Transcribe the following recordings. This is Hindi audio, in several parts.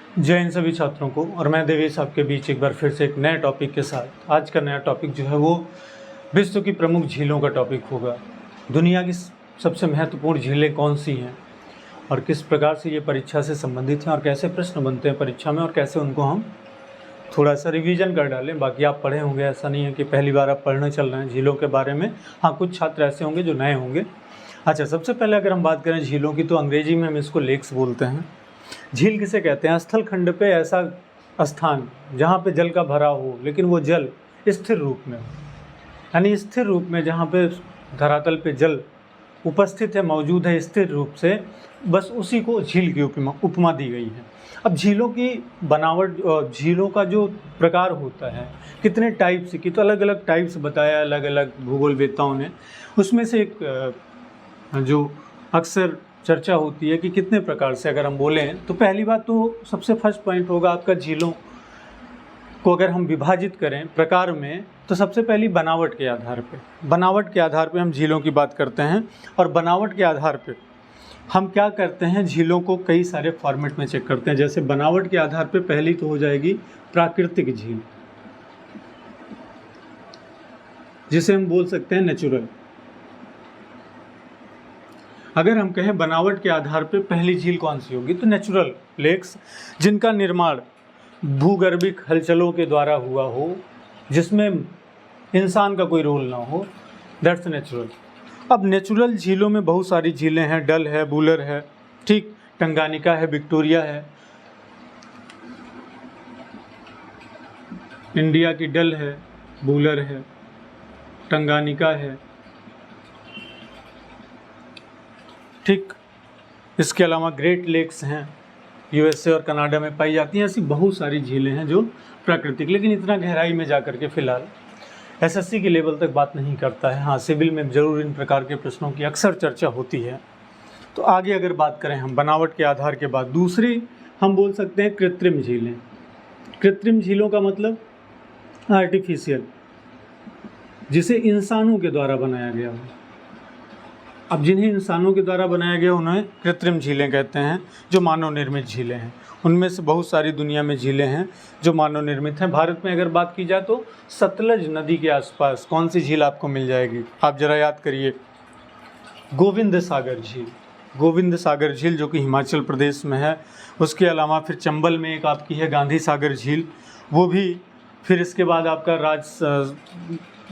जय इन सभी छात्रों को। और मैं देवेश आपके बीच एक बार फिर से एक नए टॉपिक के साथ। आज का नया टॉपिक जो है वो विश्व की प्रमुख झीलों का टॉपिक होगा। दुनिया की सबसे महत्वपूर्ण झीलें कौन सी हैं और किस प्रकार से ये परीक्षा से संबंधित हैं और कैसे प्रश्न बनते हैं परीक्षा में और कैसे उनको हम थोड़ा सा रिवीजन कर डालें। बाकी आप पढ़े होंगे, ऐसा नहीं है कि पहली बार आप पढ़ने चल रहे हैं झीलों के बारे में। हाँ, कुछ छात्र ऐसे होंगे जो नए होंगे। अच्छा, सबसे पहले अगर हम बात करें झीलों की तो अंग्रेजी में हम इसको लेक्स बोलते हैं। झील किसे कहते हैं? स्थल खंड पे ऐसा स्थान जहाँ पे जल का भरा हो लेकिन वो जल स्थिर रूप में हो, यानी स्थिर रूप में जहाँ पे धरातल पे जल उपस्थित है, मौजूद है स्थिर रूप से, बस उसी को झील की उपमा दी गई है। अब झीलों की बनावट, झीलों का जो प्रकार होता है, कितने टाइप्स की, तो अलग अलग टाइप्स बताया अलग अलग भूगोलवेत्ताओं ने। उसमें से एक जो अक्सर चर्चा होती है कि कितने प्रकार से अगर हम बोलें तो पहली बात तो सबसे फर्स्ट पॉइंट होगा आपका झीलों को अगर हम विभाजित करें प्रकार में तो सबसे पहली बनावट के आधार पे हम झीलों की बात करते हैं। और बनावट के आधार पे हम क्या करते हैं, झीलों को कई सारे फॉर्मेट में चेक करते हैं। जैसे बनावट के आधार पे पहली तो हो जाएगी प्राकृतिक झील, जिसे हम बोल सकते हैं नेचुरल। अगर हम कहें बनावट के आधार पे पहली झील कौन सी होगी तो नेचुरल लेक्स, जिनका निर्माण भूगर्भिक हलचलों के द्वारा हुआ हो, जिसमें इंसान का कोई रोल ना हो, दैट्स नेचुरल। अब नेचुरल झीलों में बहुत सारी झीलें हैं, डल है, बूलर है, ठीक, टंगानिका है, विक्टोरिया है। इंडिया की डल है, बूलर है, टंगानिका है, ठीक। इसके अलावा ग्रेट लेक्स हैं, यूएसए और कनाडा में पाई जाती हैं। ऐसी बहुत सारी झीलें हैं जो प्राकृतिक, लेकिन इतना गहराई में जा करके फिलहाल एसएससी के लेवल तक बात नहीं करता है। हाँ, सिविल में ज़रूर इन प्रकार के प्रश्नों की अक्सर चर्चा होती है। तो आगे अगर बात करें हम बनावट के आधार के बाद, दूसरी हम बोल सकते हैं कृत्रिम झीलें। कृत्रिम झीलों का मतलब आर्टिफिशियल, जिसे इंसानों के द्वारा बनाया गया हो। अब जिन्हें इंसानों के द्वारा बनाया गया उन्हें कृत्रिम झीलें कहते हैं, जो मानव निर्मित झीलें हैं। उनमें से बहुत सारी दुनिया में झीलें हैं जो मानव निर्मित हैं। भारत में अगर बात की जाए तो सतलज नदी के आसपास कौन सी झील आपको मिल जाएगी? आप जरा याद करिए, गोविंद सागर झील। गोविंद सागर झील जो कि हिमाचल प्रदेश में है। उसके अलावा फिर चंबल में एक आपकी है गांधी सागर झील, वो भी। फिर इसके बाद आपका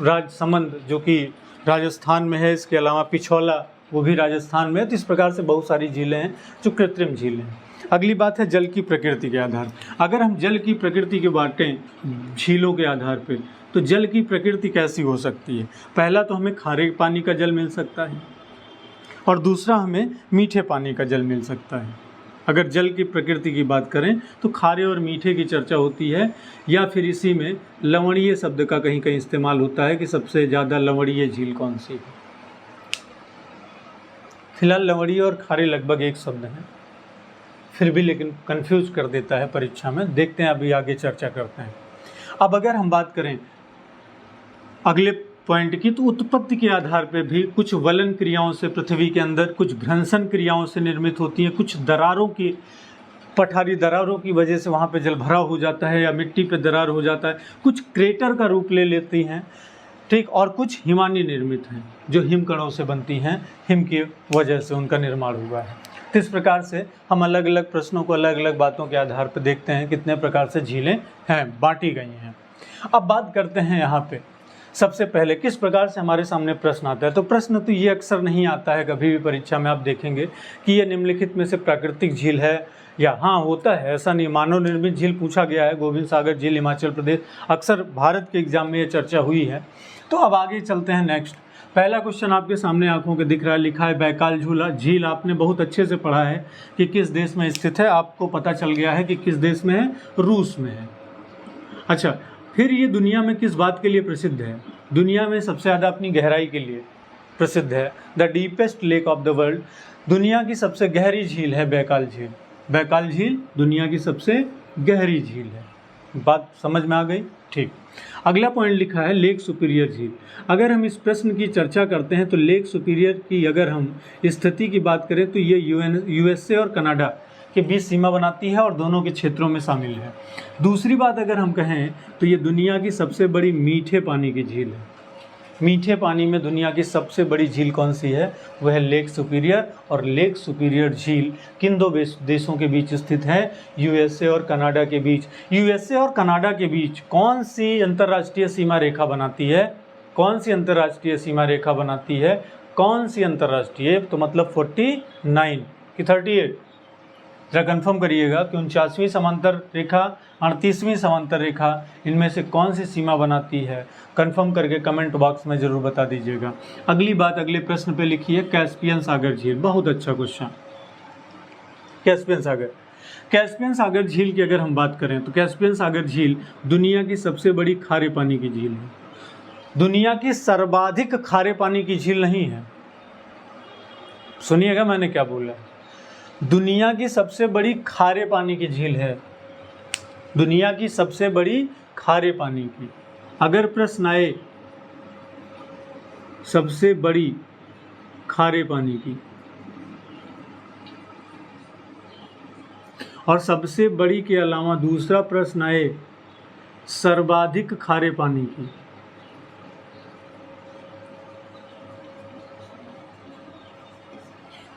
राजसमंद जो कि राजस्थान में है। इसके अलावा पिछौला, वो भी राजस्थान में है। तो इस प्रकार से बहुत सारी झीलें हैं जो कृत्रिम झीलें हैं। अगली बात है जल की प्रकृति के आधार। अगर हम जल की प्रकृति के बांटें झीलों के आधार पर, तो जल की प्रकृति कैसी हो सकती है? पहला तो हमें खारे पानी का जल मिल सकता है और दूसरा हमें मीठे पानी का जल मिल सकता है। अगर जल की प्रकृति की बात करें तो खारे और मीठे की चर्चा होती है, या फिर इसी में लवणीय शब्द का कहीं कहीं इस्तेमाल होता है कि सबसे ज़्यादा लवणीय झील कौन सी है। फिलहाल लवणीय और खारे लगभग एक शब्द हैं, फिर भी लेकिन कंफ्यूज कर देता है परीक्षा में। देखते हैं, अभी आगे चर्चा करते हैं। अब अगर हम बात करें अगले पॉइंट की, तो उत्पत्ति के आधार पर भी कुछ वलन क्रियाओं से पृथ्वी के अंदर, कुछ भ्रंशन क्रियाओं से निर्मित होती हैं, कुछ दरारों की, पठारी दरारों की वजह से वहाँ पे जल भरा हो जाता है या मिट्टी पे दरार हो जाता है, कुछ क्रेटर का रूप ले लेती हैं, ठीक। और कुछ हिमानी निर्मित हैं जो हिमकणों से बनती हैं, हिम की वजह से उनका निर्माण हुआ है। तो इस प्रकार से हम अलग अलग प्रश्नों को अलग अलग बातों के आधार पर देखते हैं कितने प्रकार से झीलें हैं, बांटी गई हैं। अब बात करते हैं यहाँ पे सबसे पहले किस प्रकार से हमारे सामने प्रश्न आता है। तो प्रश्न तो ये अक्सर नहीं आता है कभी भी परीक्षा में। आप देखेंगे कि ये निम्नलिखित में से प्राकृतिक झील है, या हाँ होता है, ऐसा नहीं। मानव निर्मित झील पूछा गया है, गोविंद सागर झील हिमाचल प्रदेश, अक्सर भारत के एग्जाम में ये चर्चा हुई है। तो अब आगे चलते हैं नेक्स्ट। पहला क्वेश्चन आपके सामने आंखों के दिख रहा है, लिखा है बैकाल झील। आपने बहुत अच्छे से पढ़ा है कि किस देश में स्थित है, आपको पता चल गया है कि किस देश में है, रूस में है। अच्छा, फिर ये दुनिया में किस बात के लिए प्रसिद्ध है? दुनिया में सबसे ज़्यादा अपनी गहराई के लिए प्रसिद्ध है। The deepest lake of the world, दुनिया की सबसे गहरी झील है बैकाल झील। बैकाल झील दुनिया की सबसे गहरी झील है। बात समझ में आ गई? ठीक। अगला पॉइंट लिखा है लेक सुपीरियर झील। अगर हम इस प्रश्न की चर्चा करते हैं तो लेक सुपीरियर की अगर हम स्थिति की बात करें तो ये यूएसए और कनाडा के बीच सीमा बनाती है और दोनों के क्षेत्रों में शामिल है। दूसरी बात अगर हम कहें तो ये दुनिया की सबसे बड़ी मीठे पानी की झील है। मीठे पानी में दुनिया की सबसे बड़ी झील कौन सी है? वह है लेक सुपीरियर। और लेक सुपीरियर झील किन दो देशों के बीच स्थित है? यूएसए और कनाडा के बीच। यूएसए और कनाडा के बीच कौन सी अंतर्राष्ट्रीय सीमा रेखा बनाती है? कौन सी अंतर्राष्ट्रीय सीमा रेखा बनाती है? कौन सी अंतर्राष्ट्रीय? तो मतलब 49 कि 38? जरा कंफर्म करिएगा कि 49वीं समांतर रेखा, 38वीं समांतर रेखा, इनमें से कौन सी सीमा बनाती है? कंफर्म करके कमेंट बॉक्स में ज़रूर बता दीजिएगा। अगली बात अगले प्रश्न पे लिखिए, कैस्पियन सागर झील। बहुत अच्छा क्वेश्चन। कैस्पियन सागर, कैस्पियन सागर झील की अगर हम बात करें तो कैस्पियन सागर झील दुनिया की सबसे बड़ी खारे पानी की झील है। दुनिया की सर्वाधिक खारे पानी की झील नहीं है। सुनिएगा मैंने क्या बोला, दुनिया की सबसे बड़ी खारे पानी की झील है। दुनिया की सबसे बड़ी खारे पानी की। अगर प्रश्न आए सबसे बड़ी खारे पानी की और सबसे बड़ी के अलावा दूसरा प्रश्न आए सर्वाधिक खारे पानी की,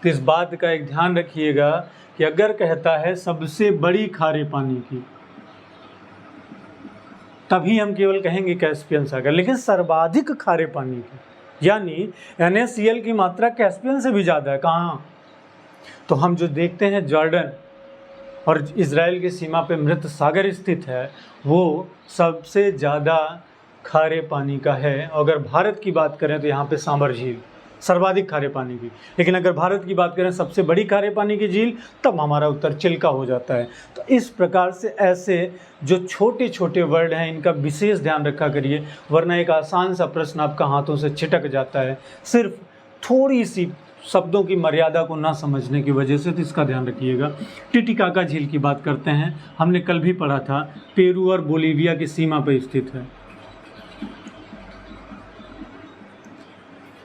तो इस बात का एक ध्यान रखिएगा कि अगर कहता है सबसे बड़ी खारे पानी की, तभी हम केवल कहेंगे कैस्पियन सागर। लेकिन सर्वाधिक खारे पानी की यानी NaCl की मात्रा कैस्पियन से भी ज़्यादा है। कहाँ? तो हम जो देखते हैं जॉर्डन और इजराइल की सीमा पे मृत सागर स्थित है, वो सबसे ज़्यादा खारे पानी का है। अगर भारत की बात करें तो यहाँ पे सांबर झील सर्वाधिक खारे पानी की। लेकिन अगर भारत की बात करें सबसे बड़ी खारे पानी की झील, तब हमारा उत्तर चिल्का हो जाता है। तो इस प्रकार से ऐसे जो छोटे छोटे वर्ड हैं इनका विशेष ध्यान रखा करिए, वरना एक आसान सा प्रश्न आपका हाथों से छिटक जाता है सिर्फ थोड़ी सी शब्दों की मर्यादा को ना समझने की वजह से। तो इसका ध्यान रखिएगा। टिटिकाका झील की बात करते हैं। हमने कल भी पढ़ा था, पेरू और बोलीविया की सीमा पर स्थित है।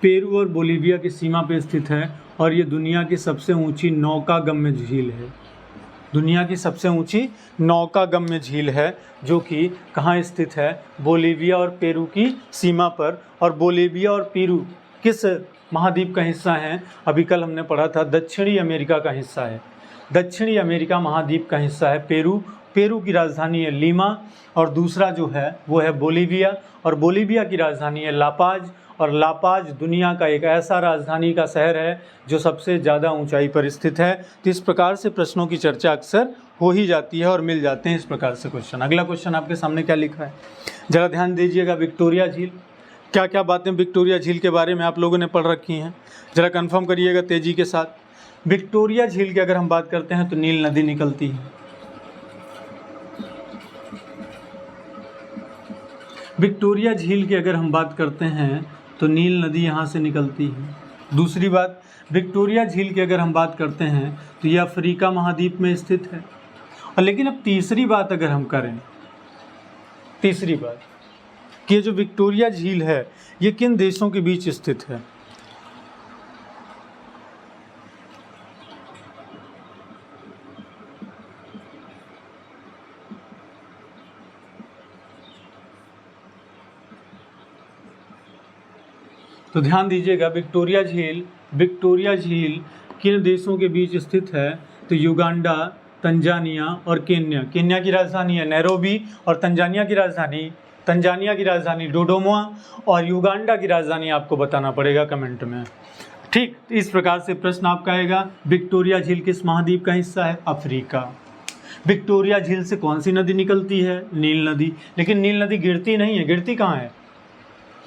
पेरू और बोलीविया की सीमा पर स्थित है और ये दुनिया की सबसे ऊंची नौकागम्य झील है। दुनिया की सबसे ऊंची नौकागम्य झील है जो कि कहाँ स्थित है? बोलीविया और पेरू की सीमा पर। और बोलीविया और पेरू किस महाद्वीप का हिस्सा है? अभी कल हमने पढ़ा था दक्षिणी अमेरिका का हिस्सा है। दक्षिणी अमेरिका महाद्वीप का हिस्सा है पेरू। पेरू की राजधानी है लीमा और दूसरा जो है वो है बोलीविया, और बोलीविया की राजधानी है लापाज। और लापाज दुनिया का एक ऐसा राजधानी का शहर है जो सबसे ज़्यादा ऊंचाई पर स्थित है। तो इस प्रकार से प्रश्नों की चर्चा अक्सर हो ही जाती है और मिल जाते हैं इस प्रकार से क्वेश्चन। अगला क्वेश्चन आपके सामने क्या लिखा है, ज़रा ध्यान दीजिएगा। विक्टोरिया झील, क्या क्या बातें विक्टोरिया झील के बारे में आप लोगों ने पढ़ रखी हैं, ज़रा कंफर्म करिएगा तेज़ी के साथ। विक्टोरिया झील की अगर हम बात करते हैं तो नील नदी निकलती है। विक्टोरिया झील की अगर हम बात करते हैं तो नील नदी यहाँ से निकलती है। दूसरी बात, विक्टोरिया झील की अगर हम बात करते हैं तो यह अफ्रीका महाद्वीप में स्थित है। और लेकिन अब तीसरी बात अगर हम करें, तीसरी बात कि ये जो विक्टोरिया झील है ये किन देशों के बीच स्थित है? तो ध्यान दीजिएगा, विक्टोरिया झील किन देशों के बीच स्थित है? तो युगांडा, तंजानिया और केन्या। केन्या की राजधानी है नैरोबी और तंजानिया की राजधानी डोडोमा, और युगांडा की राजधानी आपको बताना पड़ेगा कमेंट में। ठीक, इस प्रकार से प्रश्न आपका आएगा। विक्टोरिया झील किस महाद्वीप का हिस्सा है? अफ्रीका। विक्टोरिया झील से कौन सी नदी निकलती है? नील नदी। लेकिन नील नदी गिरती नहीं है, गिरती कहाँ है?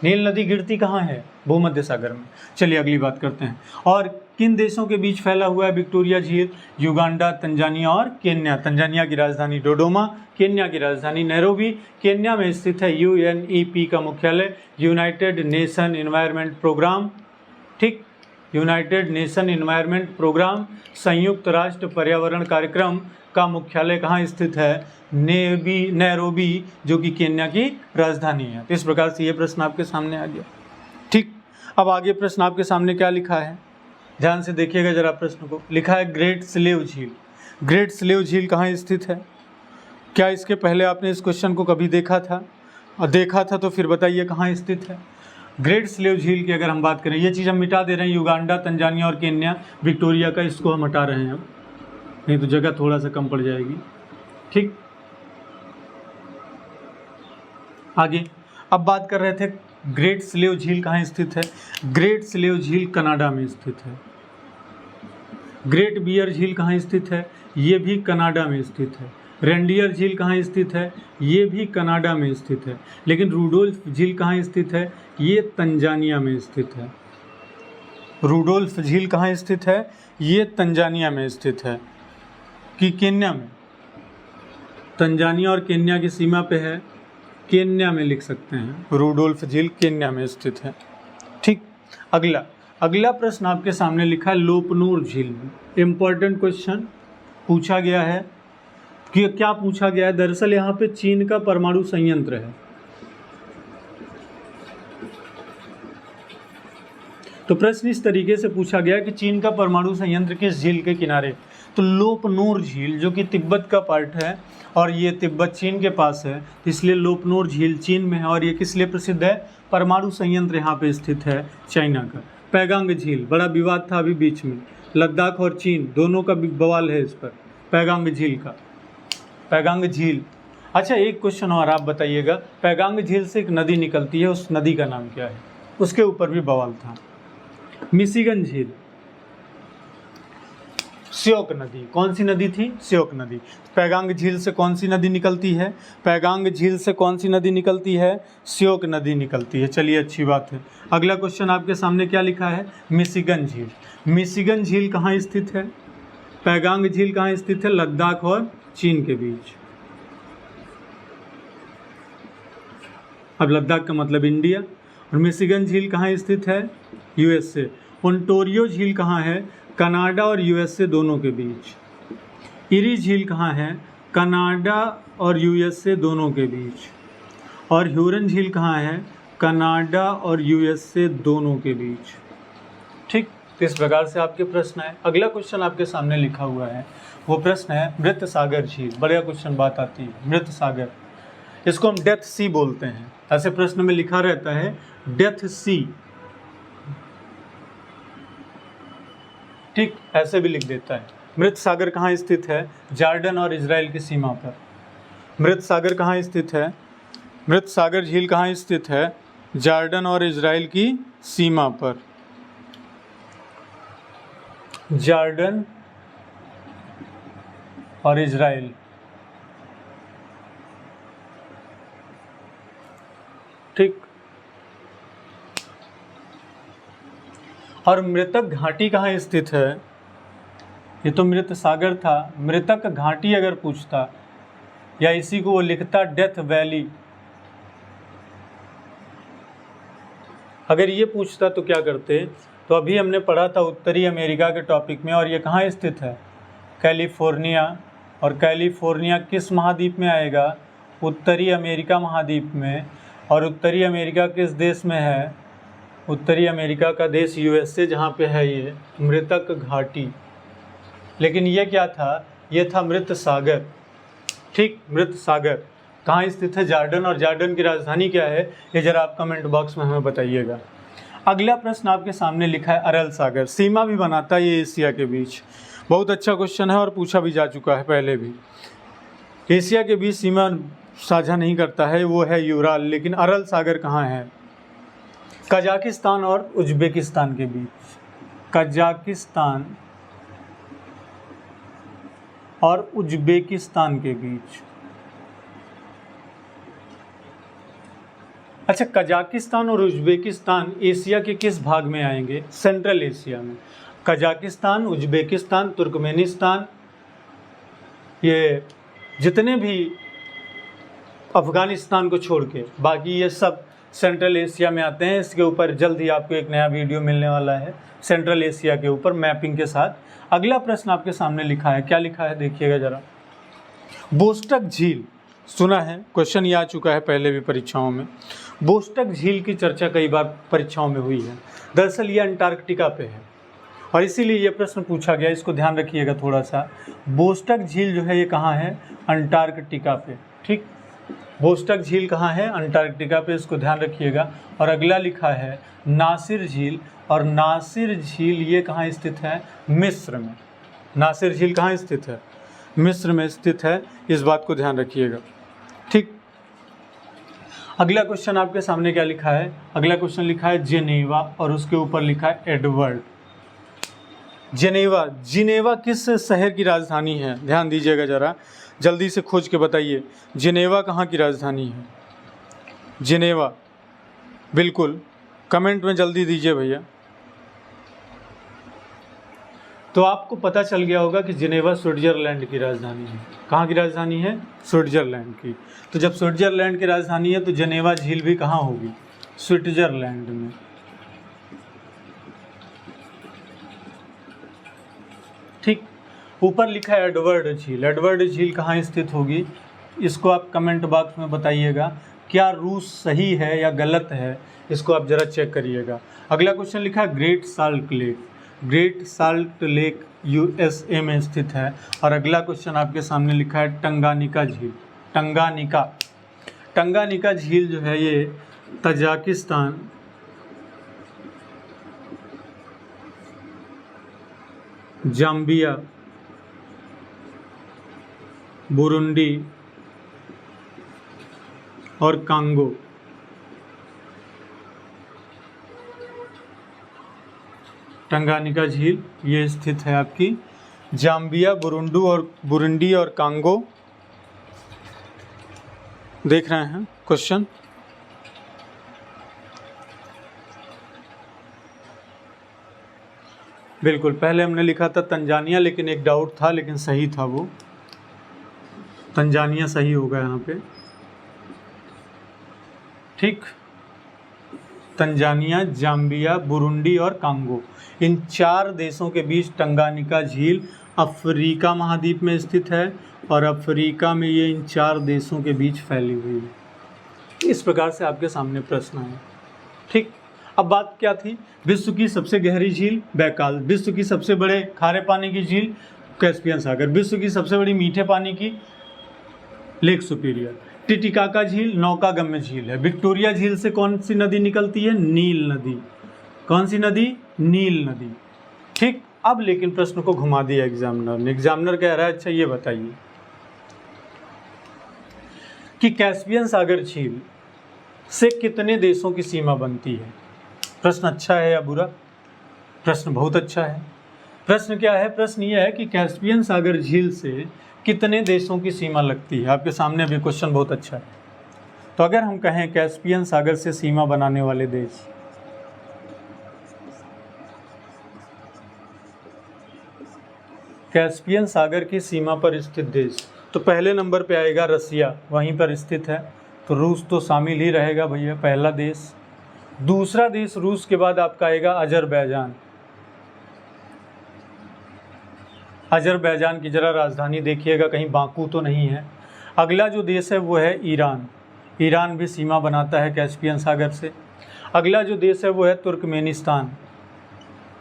नील नदी गिरती कहाँ है? भूमध्य सागर में। चलिए अगली बात करते हैं। और किन देशों के बीच फैला हुआ है विक्टोरिया झील? युगांडा, तंजानिया और केन्या। तंजानिया की राजधानी डोडोमा, केन्या की राजधानी नैरोबी। केन्या में स्थित है UNEP का मुख्यालय, यूनाइटेड नेशन एनवायरनमेंट प्रोग्राम। ठीक, यूनाइटेड नेशन एनवायरनमेंट प्रोग्राम, संयुक्त राष्ट्र पर्यावरण कार्यक्रम का मुख्यालय कहाँ स्थित है? नैरोबी, जो कि केन्या की राजधानी है। तो इस प्रकार से ये प्रश्न आपके सामने आ गया। ठीक, अब आगे प्रश्न आपके सामने क्या लिखा है, ध्यान से देखिएगा जरा प्रश्न को। लिखा है ग्रेट स्लेव झील। ग्रेट स्लेव झील कहाँ स्थित है? क्या इसके पहले आपने इस क्वेश्चन को कभी देखा था? और देखा था तो फिर बताइए कहाँ स्थित है। ग्रेट स्लेव झील की अगर हम बात करें, ये चीज़ हम मिटा दे रहे हैं, युगांडा, तंजानिया और केन्या, विक्टोरिया का, इसको हम हटा रहे हैं अब, नहीं तो जगह थोड़ा सा कम पड़ जाएगी। ठीक, आगे अब बात कर रहे थे ग्रेट स्लेव झील कहाँ स्थित है। ग्रेट स्लेव झील कनाडा में स्थित है। ग्रेट बियर झील कहाँ स्थित है? ये भी कनाडा में स्थित है। रेंडियर झील कहाँ स्थित है? ये भी कनाडा में स्थित है। लेकिन रूडोल्फ झील कहाँ स्थित है? ये तंजानिया में स्थित है। रूडोल्फ झील कहाँ स्थित है? ये तंजानिया में स्थित है कि केन्या में? तंजानिया और केन्या की सीमा पे है, केन्या में लिख सकते हैं। रूडोल्फ झील केन्या में स्थित है। ठीक, अगला प्रश्न आपके सामने लिखा है लोपनूर झील में। इम्पोर्टेंट क्वेश्चन पूछा गया है कि क्या पूछा गया है, दरअसल यहाँ पे चीन का परमाणु संयंत्र है। तो प्रश्न इस तरीके से पूछा गया कि चीन का परमाणु संयंत्र किस झील के किनारे? तो लोपनूर झील, जो कि तिब्बत का पार्ट है और ये तिब्बत चीन के पास है, इसलिए लोपनूर झील चीन में है। और ये किस लिए प्रसिद्ध है? परमाणु संयंत्र यहाँ पे स्थित है, चाइना का। पैगांग झील, बड़ा विवाद था अभी बीच में, लद्दाख और चीन दोनों का बवाल है इस पर, पैगांग झील का। पैगांग झील, अच्छा एक क्वेश्चन और आप बताइएगा, पैगांग झील से एक नदी निकलती है, उस नदी का नाम क्या है? उसके ऊपर भी बवाल था। मिशिगन झील, श्योक नदी, कौन सी नदी थी? श्योक नदी। पैगांग झील से कौन सी नदी निकलती है? पैगांग झील से कौन सी नदी निकलती है? श्योक नदी निकलती है। चलिए अच्छी बात है। अगला क्वेश्चन आपके सामने क्या लिखा है? मिशिगन झील। मिशिगन झील कहाँ स्थित है? पैगांग झील कहाँ स्थित है? लद्दाख और चीन के बीच। अब लद्दाख का मतलब इंडिया, और मिशिगन झील कहाँ स्थित है? यूएसए। ओंटारियो झील कहाँ है? कनाडा और यूएसए दोनों के बीच। इरी झील कहाँ है? कनाडा और यूएसए दोनों के बीच। और ह्यूरन झील कहाँ है? कनाडा और यूएसए दोनों के बीच। ठीक, इस प्रकार से आपके प्रश्न है। अगला क्वेश्चन आपके सामने लिखा हुआ है, वो प्रश्न है मृत सागर झील। बढ़िया क्वेश्चन, बात आती है। मृत सागर, इसको हम डेथ सी बोलते हैं। ऐसे प्रश्न में लिखा रहता है डेथ सी, ठीक, ऐसे भी लिख देता है। मृत सागर कहाँ स्थित है? जॉर्डन और इजराइल की सीमा पर। मृत सागर कहाँ स्थित है? मृत सागर झील कहाँ स्थित है? जॉर्डन और इजराइल की सीमा पर। जॉर्डन और इजराइल, ठीक। और मृतक घाटी कहाँ स्थित है? ये तो मृत सागर था, मृतक घाटी अगर पूछता या इसी को वो लिखता डेथ वैली, अगर ये पूछता तो क्या करते? तो अभी हमने पढ़ा था उत्तरी अमेरिका के टॉपिक में, और ये कहाँ स्थित है? कैलिफोर्निया। और कैलिफोर्निया किस महाद्वीप में आएगा? उत्तरी अमेरिका महाद्वीप में। और उत्तरी अमेरिका किस देश में है? उत्तरी अमेरिका का देश यूएसए, जहाँ पे है ये मृतक घाटी। लेकिन ये क्या था? ये था मृत सागर। ठीक, मृत सागर कहाँ स्थित है? जॉर्डन। और जॉर्डन की राजधानी क्या है? ये जरा आप कमेंट बॉक्स में हमें बताइएगा। अगला प्रश्न आपके सामने लिखा है अरल सागर। सीमा भी बनाता है ये एशिया के बीच। बहुत अच्छा क्वेश्चन है और पूछा भी जा चुका है पहले भी। एशिया के बीच सीमा साझा नहीं करता है, वो है यूराल। लेकिन अरल सागर कहाँ है? कजाकिस्तान और उज्बेकिस्तान के बीच। कजाकिस्तान और उज्बेकिस्तान के बीच। अच्छा, कजाकिस्तान और उज्बेकिस्तान एशिया के किस भाग में आएंगे? सेंट्रल एशिया में। कजाकिस्तान, उज्बेकिस्तान, तुर्कमेनिस्तान, ये जितने भी अफ़गानिस्तान को छोड़ के बाकी ये सब सेंट्रल एशिया में आते हैं। इसके ऊपर जल्द ही आपको एक नया वीडियो मिलने वाला है सेंट्रल एशिया के ऊपर मैपिंग के साथ। अगला प्रश्न आपके सामने लिखा है, क्या लिखा है देखिएगा जरा। बोस्टक झील सुना है, क्वेश्चन ये आ चुका है पहले भी परीक्षाओं में। बोस्टक झील की चर्चा कई बार परीक्षाओं में हुई है। दरअसल ये अंटार्कटिका पे है और इसीलिए ये प्रश्न पूछा गया, इसको ध्यान रखिएगा थोड़ा सा। बोस्टक झील जो है ये कहाँ है? अंटार्कटिका पे। ठीक, बोस्टक झील कहाँ है? अंटार्कटिका पे, इसको ध्यान रखिएगा। और अगला लिखा है नासिर झील, और नासिर झील ये कहाँ स्थित है? मिस्र में। नासिर झील कहाँ स्थित है? मिस्र में स्थित है, इस बात को ध्यान रखिएगा। ठीक, अगला क्वेश्चन आपके सामने क्या लिखा है? अगला क्वेश्चन लिखा है जेनेवा और उसके ऊपर लिखा है एडवर्ड। जेनेवा, जिनेवा किस शहर की राजधानी है? ध्यान दीजिएगा जरा, जल्दी से खोज के बताइए जेनेवा कहाँ की राजधानी है? जेनेवा, बिल्कुल कमेंट में जल्दी दीजिए भैया। तो आपको पता चल गया होगा कि जिनेवा स्विट्जरलैंड की राजधानी है। कहाँ की राजधानी है? स्विट्जरलैंड की। तो जब स्विट्जरलैंड की राजधानी है तो जिनेवा झील भी कहाँ होगी? स्विट्जरलैंड में। ठीक, ऊपर लिखा है एडवर्ड झील। एडवर्ड झील कहाँ स्थित होगी? इसको आप कमेंट बॉक्स में बताइएगा। क्या रूस सही है या गलत है, इसको आप ज़रा चेक करिएगा। अगला क्वेश्चन लिखा है great salt lake. Great salt lake USA में स्थित है। और अगला क्वेश्चन आपके सामने लिखा है टंगानिका झील। टंगानिका, टंगानिका झील जो है ये तजाकिस्तान, जाम्बिया, बुरुंडी और कांगो, टंगानिका झील ये स्थित है आपकी जाम्बिया, बुरुंडी और कांगो। देख रहे हैं क्वेश्चन? बिल्कुल, पहले हमने लिखा था तंजानिया, लेकिन एक डाउट था, लेकिन सही था वो, तंजानिया सही होगा यहाँ पे। ठीक, तंजानिया, जाम्बिया, बुरुंडी और कांगो, इन 4 देशों के बीच टंगानिका झील अफ्रीका महाद्वीप में स्थित है। और अफ्रीका में ये इन 4 देशों के बीच फैली हुई है। इस प्रकार से आपके सामने प्रश्न है। ठीक, अब बात क्या थी? विश्व की सबसे गहरी झील बैकाल, विश्व की सबसे बड़े खारे पानी की झील कैस्पियन सागर, विश्व की सबसे बड़ी मीठे पानी की लेक सुपीरियर। टिटिकाका झील नौकागम्य झील है। विक्टोरिया झील से कौन सी नदी निकलती है? नील नदी। कौन सी नदी? नील नदी। ठीक, अब लेकिन प्रश्न को घुमा दिया एग्जामिनर ने। एग्जामिनर कह रहा है अच्छा ये बताइए कि कैस्पियन सागर झील से कितने देशों की सीमा बनती है? प्रश्न अच्छा है या बुरा? प्रश्न बहुत अच्छा है। प्रश्न क्या है? प्रश्न यह है कि कैस्पियन सागर झील से कितने देशों की सीमा लगती है। आपके सामने अभी क्वेश्चन बहुत अच्छा है। तो अगर हम कहें कैस्पियन सागर से सीमा बनाने वाले देश, कैस्पियन सागर की सीमा पर स्थित देश, तो पहले नंबर पे आएगा रसिया, वहीं पर स्थित है। तो रूस तो शामिल ही रहेगा भैया, पहला देश। दूसरा देश रूस के बाद आपका आएगा अजरबैजान। अजरबैजान की जरा राजधानी देखिएगा, कहीं बाकू तो नहीं है। अगला जो देश है वो है ईरान। ईरान भी सीमा बनाता है कैस्पियन सागर से। अगला जो देश है वो है तुर्कमेनिस्तान।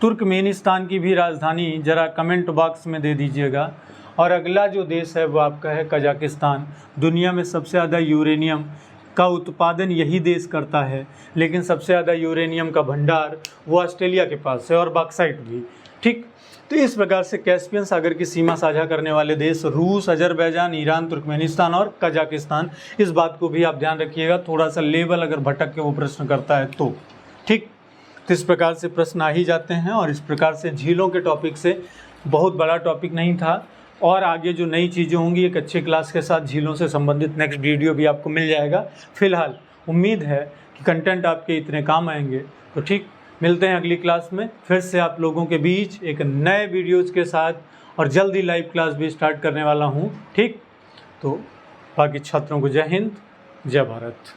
तुर्कमेनिस्तान की भी राजधानी जरा कमेंट बॉक्स में दे दीजिएगा। और अगला जो देश है वो आपका है कजाकिस्तान। दुनिया में सबसे ज़्यादा यूरेनियम का उत्पादन यही देश करता है, लेकिन सबसे ज़्यादा यूरेनियम का भंडार वो ऑस्ट्रेलिया के पास है, और बॉक्साइट भी। ठीक, तो इस प्रकार से कैस्पियन सागर की सीमा साझा करने वाले देश रूस, अजरबैजान, ईरान, तुर्कमेनिस्तान और कजाकिस्तान। इस बात को भी आप ध्यान रखिएगा, थोड़ा सा लेवल अगर भटक के वो प्रश्न करता है तो। ठीक, तो इस प्रकार से प्रश्न आ ही जाते हैं। और इस प्रकार से झीलों के टॉपिक से बहुत बड़ा टॉपिक नहीं था, और आगे जो नई चीज़ें होंगी एक अच्छे क्लास के साथ झीलों से संबंधित नेक्स्ट वीडियो भी आपको मिल जाएगा। फिलहाल उम्मीद है कि कंटेंट आपके इतने काम आएंगे। तो ठीक, मिलते हैं अगली क्लास में फिर से आप लोगों के बीच एक नए वीडियोज़ के साथ, और जल्दी लाइव क्लास भी स्टार्ट करने वाला हूँ। ठीक, तो बाकी छात्रों को जय हिंद, जय भारत।